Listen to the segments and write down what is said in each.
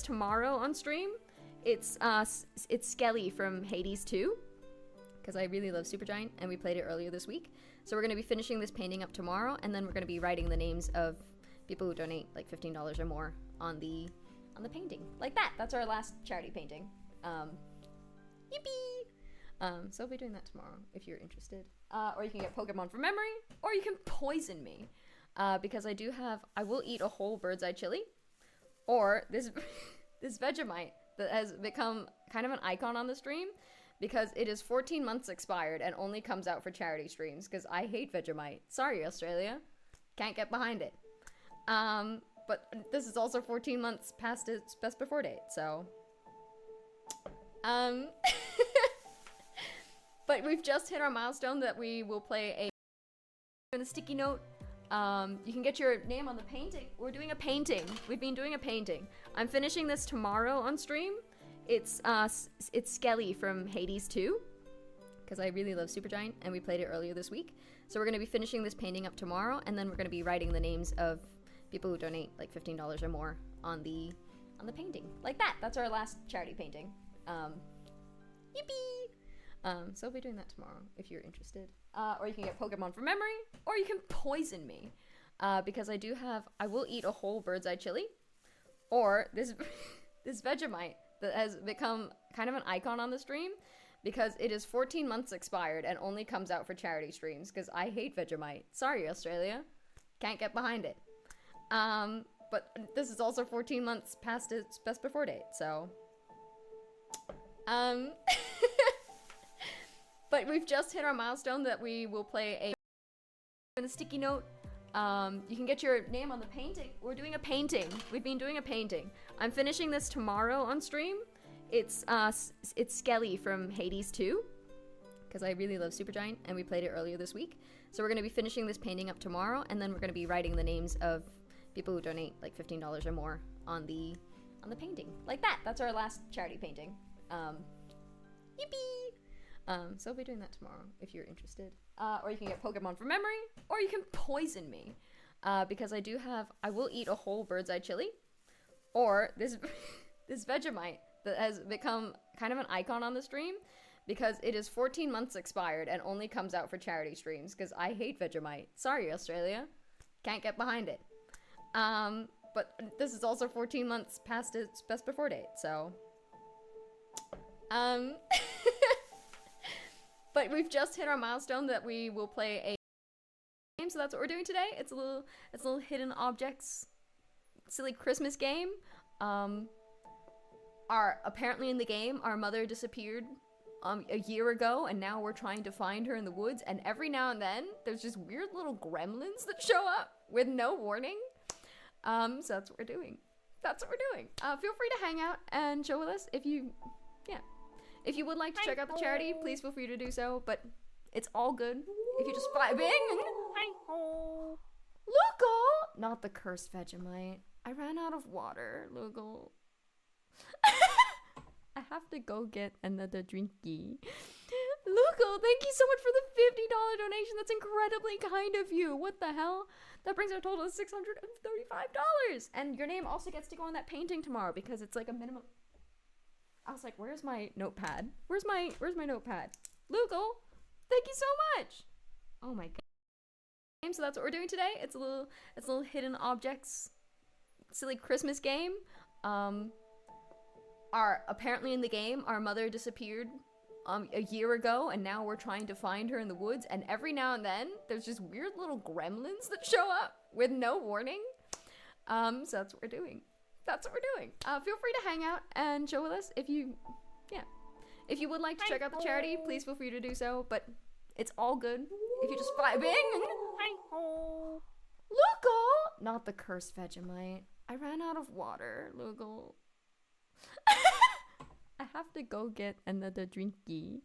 tomorrow on stream. It's Skelly from Hades 2, because I really love Supergiant, and we played it earlier this week. So we're going to be finishing this painting up tomorrow, and then we're going to be writing the names of people who donate like $15 or more on the painting. Like that. That's our last charity painting. Yippee! So we'll be doing that tomorrow if you're interested. Or you can get Pokemon from memory, or you can poison me. Because I will eat a whole bird's eye chili, or this Vegemite that has become kind of an icon on the stream because it is 14 months expired and only comes out for charity streams because I hate Vegemite. Sorry, Australia. Can't get behind it. But this is also 14 months past its best before date, so... But we've just hit our milestone that we will play a sticky note. You can get your name on the painting. We're doing a painting. We've been doing a painting. I'm finishing this tomorrow on stream. It's Skelly from Hades 2, because I really love Supergiant, and we played it earlier this week. So we're going to be finishing this painting up tomorrow, and then we're going to be writing the names of people who donate like $15 or more on the painting. Like that. That's our last charity painting. Yippee! So we'll be doing that tomorrow if you're interested. Or you can get Pokemon from memory, or you can poison me. Because I will eat a whole bird's eye chili, or this Vegemite that has become kind of an icon on the stream because it is 14 months expired and only comes out for charity streams because I hate Vegemite. Sorry, Australia. Can't get behind it. But this is also 14 months past its best before date, so... But we've just hit our milestone that we will play a sticky note. You can get your name on the painting. We're doing a painting. We've been doing a painting. I'm finishing this tomorrow on stream. It's Skelly from Hades 2, because I really love Supergiant, and we played it earlier this week. So we're going to be finishing this painting up tomorrow, and then we're going to be writing the names of people who donate like $15 or more on the painting. Like that. That's our last charity painting. Yippee! So we'll be doing that tomorrow if you're interested. Or you can get Pokemon from memory, or you can poison me. Because I will eat a whole bird's eye chili, or this Vegemite that has become kind of an icon on the stream because it is 14 months expired and only comes out for charity streams because I hate Vegemite. Sorry, Australia. Can't get behind it. But this is also 14 months past its best before date, so... But we've just hit our milestone that we will play a game, so that's what we're doing today. It's a little hidden objects, silly Christmas game. Apparently in the game, our mother disappeared a year ago, and now we're trying to find her in the woods, and every now and then, there's just weird little gremlins that show up with no warning. So that's what we're doing. That's what we're doing. Feel free to hang out and chill with us if you would like to check out the charity, please feel free to do so, but it's all good if you just vibing. Lugal! Not the cursed Vegemite. I ran out of water, Lugal. I have to go get another drinky. Lugal, thank you so much for the $50 donation. That's incredibly kind of you. What the hell? That brings our total to $635. And your name also gets to go on that painting tomorrow because it's like a minimum... I was like, where's my notepad? Where's my notepad? Lugal, thank you so much. Oh my god. So that's what we're doing today. It's a little hidden objects, silly Christmas game. Apparently in the game, our mother disappeared a year ago, and now we're trying to find her in the woods, and every now and then, there's just weird little gremlins that show up with no warning. So that's what we're doing. That's what we're doing. Feel free to hang out and chill with us if you would like to check out the charity, please feel free to do so, but it's all good if you're just vibing. Lugal! Not the cursed Vegemite. I ran out of water, Lugal. I have to go get another drinky.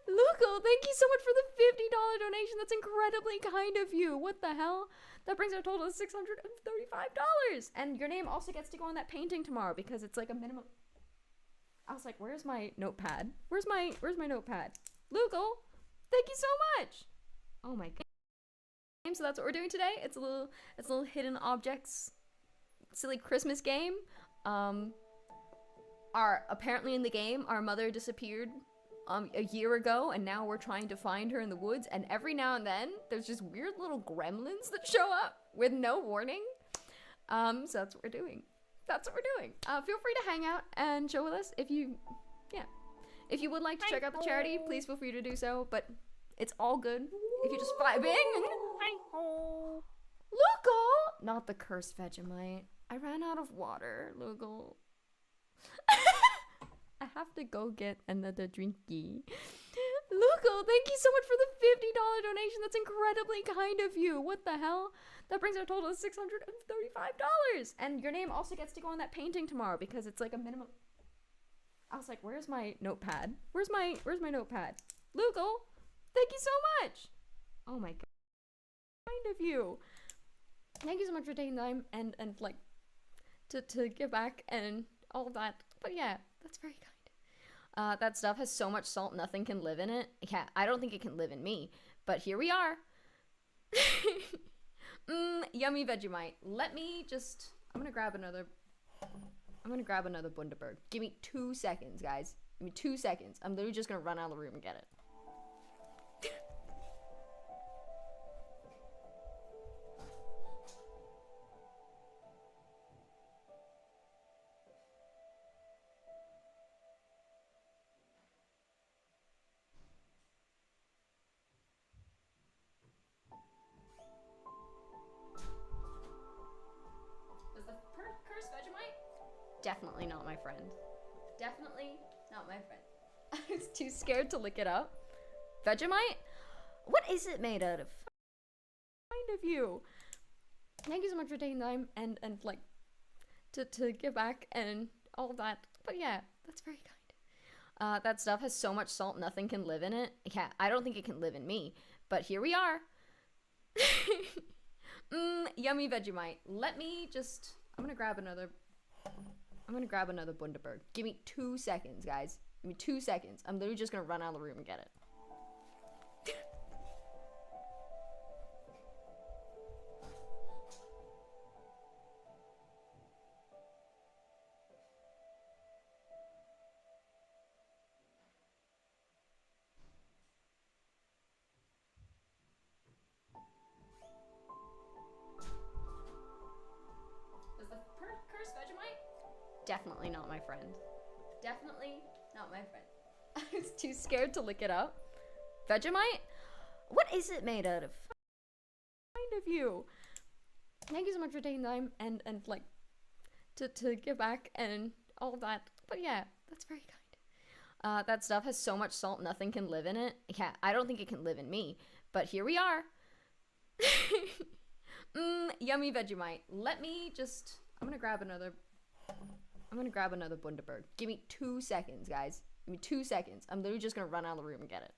Lugal, thank you so much for the $50 donation. That's incredibly kind of you. What the hell? That brings our total to $635. And your name also gets to go on that painting tomorrow because it's like a minimum... I was like, where's my notepad? Where's my notepad? Lugal, thank you so much. Oh my god. So that's what we're doing today. It's a little hidden objects, silly Christmas game. apparently in the game, our mother disappeared a year ago, and now we're trying to find her in the woods, and every now and then there's just weird little gremlins that show up with no warning. So that's what we're doing. That's what we're doing. Feel free to hang out and chill with us if you would like to check out the charity, please feel free to do so, but it's all good if you just vibing. Lugal! Not the cursed Vegemite. I ran out of water, Lugal. I have to go get another drinky. Lugal, thank you so much for the $50 donation. That's incredibly kind of you. What the hell? That brings our total to $635. And your name also gets to go on that painting tomorrow because it's like a minimum. I was like, where's my notepad? Where's my notepad? Lugal, thank you so much. Oh my god. Kind of you. Thank you so much for taking time and like to give back and all of that. But yeah, that's very kind. That stuff has so much salt, nothing can live in it. Yeah, I don't think it can live in me. But here we are. Yummy Vegemite. Let me just... I'm gonna grab another Bundaberg. Give me 2 seconds, guys. Give me 2 seconds. I'm literally just gonna run out of the room and get it. Is the cursed Vegemite? Definitely not my friend. Definitely not my friend. I was too scared to look it up. Vegemite? What is it made out of? Kind of you. Thank you so much for taking time and like to give back and all of that. But yeah, that's very kind. That stuff has so much salt, nothing can live in it. Yeah, I don't think it can live in me. But here we are. Yummy Vegemite. Let me just... I'm gonna grab another Bundaberg. Give me 2 seconds, guys. Give me 2 seconds. I'm literally just gonna run out of the room and get it. Is the cursed Vegemite? Definitely not my friend. Definitely not my friend. I was too scared to look it up. Vegemite? What is it made out of? Kind of you. Thank you so much for taking time and like to give back and all of that. But yeah, that's very kind. That stuff has so much salt, nothing can live in it. Yeah, I don't think it can live in me. But here we are. Yummy Vegemite. Let me just... I'm gonna grab another Bundaberg. Give me 2 seconds, guys. Give me 2 seconds. I'm literally just gonna run out of the room and get it.